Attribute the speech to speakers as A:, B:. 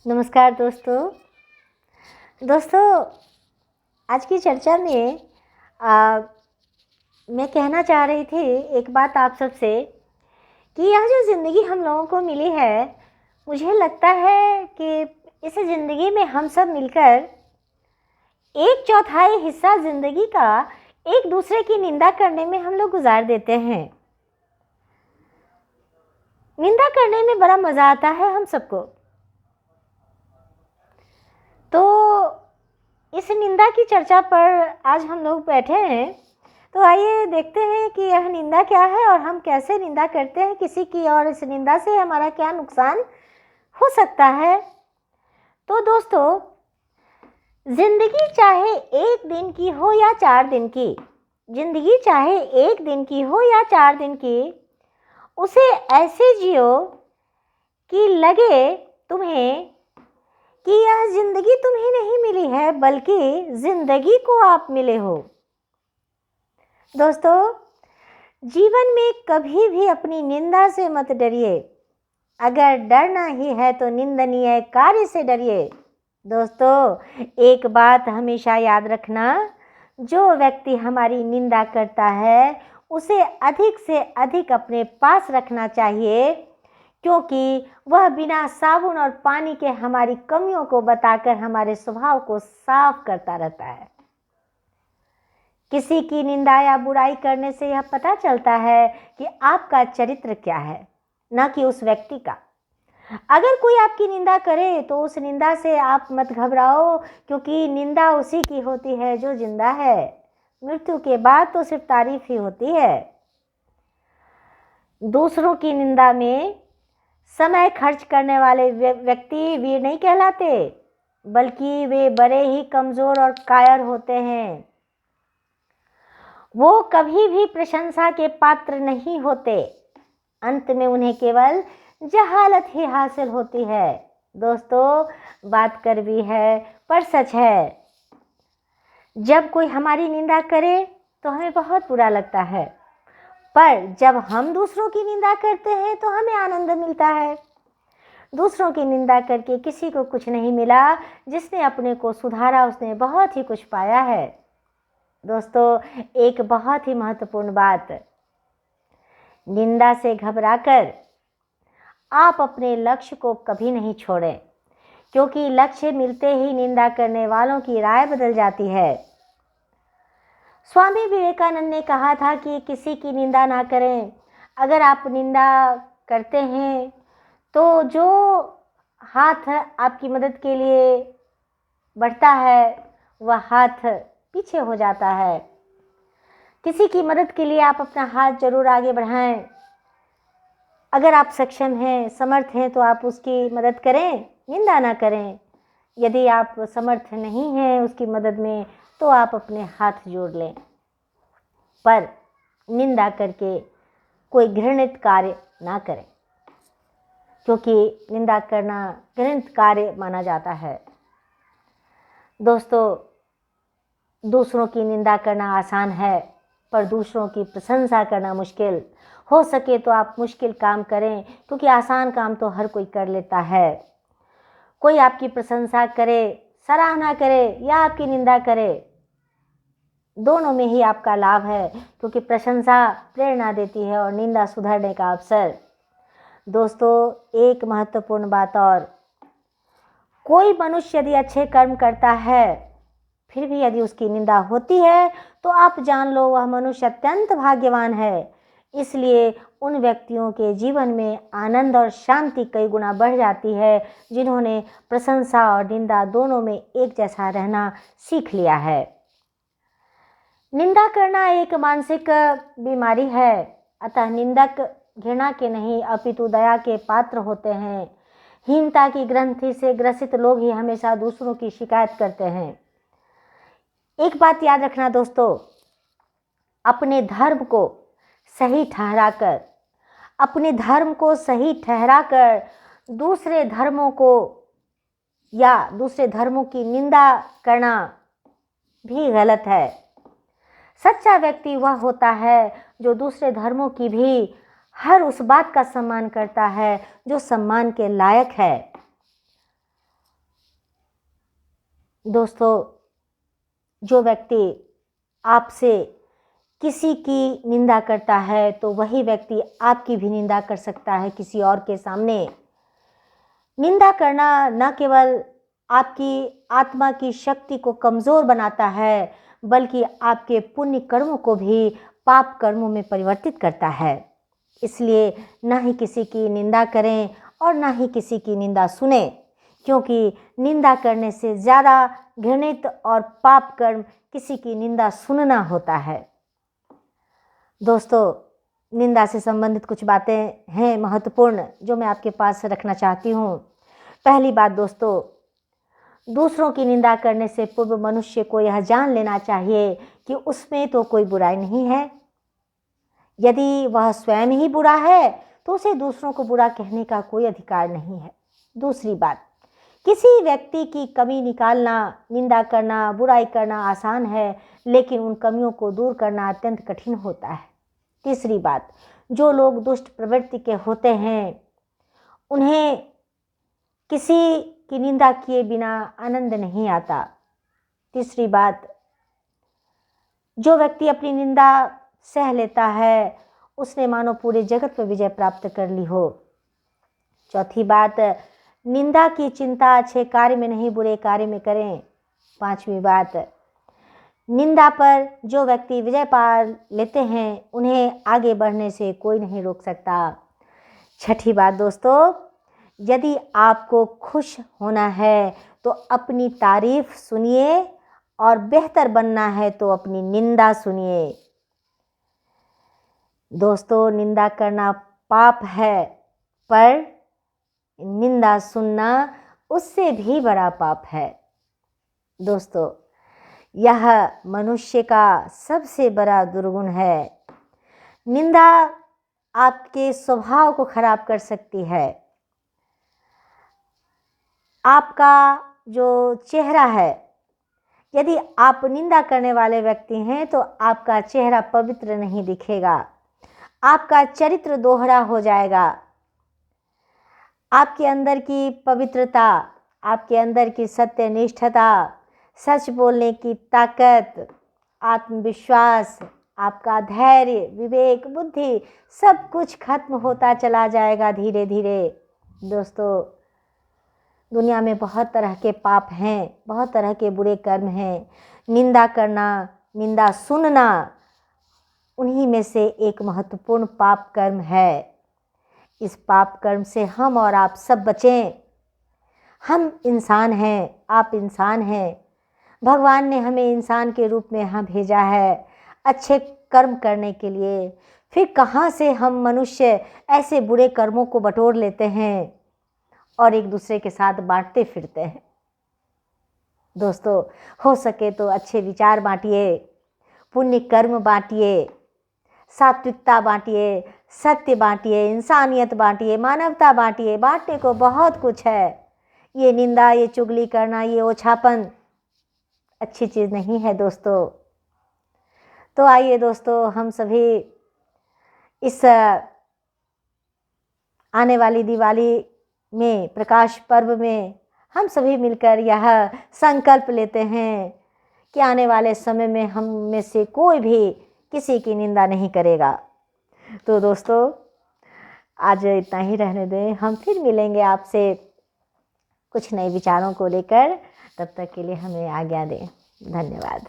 A: नमस्कार दोस्तों आज की चर्चा में मैं कहना चाह रही थी एक बात आप सबसे कि यह जो ज़िंदगी हम लोगों को मिली है, मुझे लगता है कि इस ज़िंदगी में हम सब मिलकर 1/4 हिस्सा ज़िंदगी का एक दूसरे की निंदा करने में हम लोग गुजार देते हैं। निंदा करने में बड़ा मज़ा आता है हम सबको। तो इस निंदा की चर्चा पर आज हम लोग बैठे हैं, तो आइए देखते हैं कि यह निंदा क्या है और हम कैसे निंदा करते हैं किसी की, और इस निंदा से हमारा क्या नुकसान हो सकता है। तो दोस्तों, ज़िंदगी चाहे 1 दिन की हो या 4 दिन की, ज़िंदगी चाहे 1 दिन की हो या 4 दिन की, उसे ऐसे जियो कि लगे तुम्हें कि यह ज़िंदगी तुम्हें नहीं मिली है, बल्कि ज़िंदगी को आप मिले हो। दोस्तों, जीवन में कभी भी अपनी निंदा से मत डरिए। अगर डरना ही है तो निंदनीय कार्य से डरिए। दोस्तों, एक बात हमेशा याद रखना, जो व्यक्ति हमारी निंदा करता है उसे अधिक से अधिक अपने पास रखना चाहिए, क्योंकि वह बिना साबुन और पानी के हमारी कमियों को बताकर हमारे स्वभाव को साफ करता रहता है। किसी की निंदा या बुराई करने से यह पता चलता है कि आपका चरित्र क्या है, न कि उस व्यक्ति का। अगर कोई आपकी निंदा करे तो उस निंदा से आप मत घबराओ, क्योंकि निंदा उसी की होती है जो जिंदा है। मृत्यु के बाद तो सिर्फ तारीफ ही होती है। दूसरों की निंदा में समय खर्च करने वाले व्यक्ति वीर नहीं कहलाते, बल्कि वे बड़े ही कमज़ोर और कायर होते हैं। वो कभी भी प्रशंसा के पात्र नहीं होते। अंत में उन्हें केवल जहालत ही हासिल होती है। दोस्तों, बात कड़वी है पर सच है। जब कोई हमारी निंदा करे तो हमें बहुत बुरा लगता है, पर जब हम दूसरों की निंदा करते हैं तो हमें आनंद मिलता है। दूसरों की निंदा करके किसी को कुछ नहीं मिला, जिसने अपने को सुधारा उसने बहुत ही कुछ पाया है। दोस्तों, एक बहुत ही महत्वपूर्ण बात, निंदा से घबराकर आप अपने लक्ष्य को कभी नहीं छोड़ें, क्योंकि लक्ष्य मिलते ही निंदा करने वालों की राय बदल जाती है। स्वामी विवेकानंद ने कहा था कि किसी की निंदा ना करें। अगर आप निंदा करते हैं तो जो हाथ आपकी मदद के लिए बढ़ता है वह हाथ पीछे हो जाता है। किसी की मदद के लिए आप अपना हाथ जरूर आगे बढ़ाएं। अगर आप सक्षम हैं, समर्थ हैं, तो आप उसकी मदद करें, निंदा ना करें। यदि आप समर्थ नहीं हैं उसकी मदद में, तो आप अपने हाथ जोड़ लें, पर निंदा करके कोई घृणित कार्य ना करें, क्योंकि निंदा करना घृणित कार्य माना जाता है। दोस्तों, दूसरों की निंदा करना आसान है, पर दूसरों की प्रशंसा करना मुश्किल। हो सके तो आप मुश्किल काम करें, क्योंकि आसान काम तो हर कोई कर लेता है। कोई आपकी प्रशंसा करे, सराहना करे या आपकी निंदा करे, दोनों में ही आपका लाभ है, क्योंकि प्रशंसा प्रेरणा देती है और निंदा सुधरने का अवसर। दोस्तों, एक महत्वपूर्ण बात और, कोई मनुष्य यदि अच्छे कर्म करता है फिर भी यदि उसकी निंदा होती है तो आप जान लो वह मनुष्य अत्यंत भाग्यवान है। इसलिए उन व्यक्तियों के जीवन में आनंद और शांति कई गुना बढ़ जाती है, जिन्होंने प्रशंसा और निंदा दोनों में एक जैसा रहना सीख लिया है। निंदा करना एक मानसिक बीमारी है, अतः निंदक घृणा के नहीं अपितु दया के पात्र होते हैं। हीनता की ग्रंथि से ग्रसित लोग ही हमेशा दूसरों की शिकायत करते हैं। एक बात याद रखना दोस्तों, अपने धर्म को सही ठहराकर, अपने धर्म को सही ठहराकर दूसरे धर्मों को या दूसरे धर्मों की निंदा करना भी गलत है। सच्चा व्यक्ति वह होता है जो दूसरे धर्मों की भी हर उस बात का सम्मान करता है जो सम्मान के लायक है। दोस्तों, जो व्यक्ति आपसे किसी की निंदा करता है तो वही व्यक्ति आपकी भी निंदा कर सकता है किसी और के सामने। निंदा करना न केवल आपकी आत्मा की शक्ति को कमज़ोर बनाता है, बल्कि आपके पुण्य कर्मों को भी पाप कर्मों में परिवर्तित करता है। इसलिए ना ही किसी की निंदा करें और ना ही किसी की निंदा सुने, क्योंकि निंदा करने से ज़्यादा घृणित और पाप कर्म किसी की निंदा सुनना होता है। दोस्तों, निंदा से संबंधित कुछ बातें हैं महत्वपूर्ण जो मैं आपके पास रखना चाहती हूँ। पहली बात दोस्तों, दूसरों की निंदा करने से पूर्व मनुष्य को यह जान लेना चाहिए कि उसमें तो कोई बुराई नहीं है। यदि वह स्वयं ही बुरा है तो उसे दूसरों को बुरा कहने का कोई अधिकार नहीं है। दूसरी बात, किसी व्यक्ति की कमी निकालना, निंदा करना, बुराई करना आसान है, लेकिन उन कमियों को दूर करना अत्यंत कठिन होता है। तीसरी बात, जो लोग दुष्ट प्रवृत्ति के होते हैं उन्हें किसी की निंदा किए बिना आनंद नहीं आता। तीसरी बात, जो व्यक्ति अपनी निंदा सह लेता है उसने मानो पूरे जगत पर विजय प्राप्त कर ली हो। चौथी बात, निंदा की चिंता अच्छे कार्य में नहीं बुरे कार्य में करें। पांचवी बात, निंदा पर जो व्यक्ति विजय पा लेते हैं उन्हें आगे बढ़ने से कोई नहीं रोक सकता। छठी बात दोस्तों, यदि आपको खुश होना है तो अपनी तारीफ सुनिए और बेहतर बनना है तो अपनी निंदा सुनिए। दोस्तों, निंदा करना पाप है, पर निंदा सुनना उससे भी बड़ा पाप है। दोस्तों, यह मनुष्य का सबसे बड़ा दुर्गुण है। निंदा आपके स्वभाव को खराब कर सकती है। आपका जो चेहरा है, यदि आप निंदा करने वाले व्यक्ति हैं तो आपका चेहरा पवित्र नहीं दिखेगा, आपका चरित्र दोहरा हो जाएगा। आपके अंदर की पवित्रता, आपके अंदर की सत्यनिष्ठता, सच बोलने की ताकत, आत्मविश्वास, आपका धैर्य, विवेक, बुद्धि, सब कुछ खत्म होता चला जाएगा धीरे धीरे। दोस्तों, दुनिया में बहुत तरह के पाप हैं, बहुत तरह के बुरे कर्म हैं। निंदा करना, निंदा सुनना उन्हीं में से एक महत्वपूर्ण पाप कर्म है। इस पाप कर्म से हम और आप सब बचें। हम इंसान हैं, आप इंसान हैं। भगवान ने हमें इंसान के रूप में यहाँ भेजा है अच्छे कर्म करने के लिए। फिर कहाँ से हम मनुष्य ऐसे बुरे कर्मों को बटोर लेते हैं और एक दूसरे के साथ बांटते फिरते हैं। दोस्तों, हो सके तो अच्छे विचार बांटिए, पुण्य कर्म बांटिए, सात्विकता बांटिए, सत्य बांटिए, इंसानियत बांटिए, मानवता बांटिए। बांटने को बहुत कुछ है। ये निंदा, ये चुगली करना, ये ओछापन अच्छी चीज़ नहीं है दोस्तों। तो आइए दोस्तों, हम सभी इस आने वाली दिवाली में, प्रकाश पर्व में हम सभी मिलकर यह संकल्प लेते हैं कि आने वाले समय में हम में से कोई भी किसी की निंदा नहीं करेगा। तो दोस्तों, आज इतना ही रहने दें। हम फिर मिलेंगे आपसे कुछ नए विचारों को लेकर। तब तक के लिए हमें आज्ञा दें। धन्यवाद।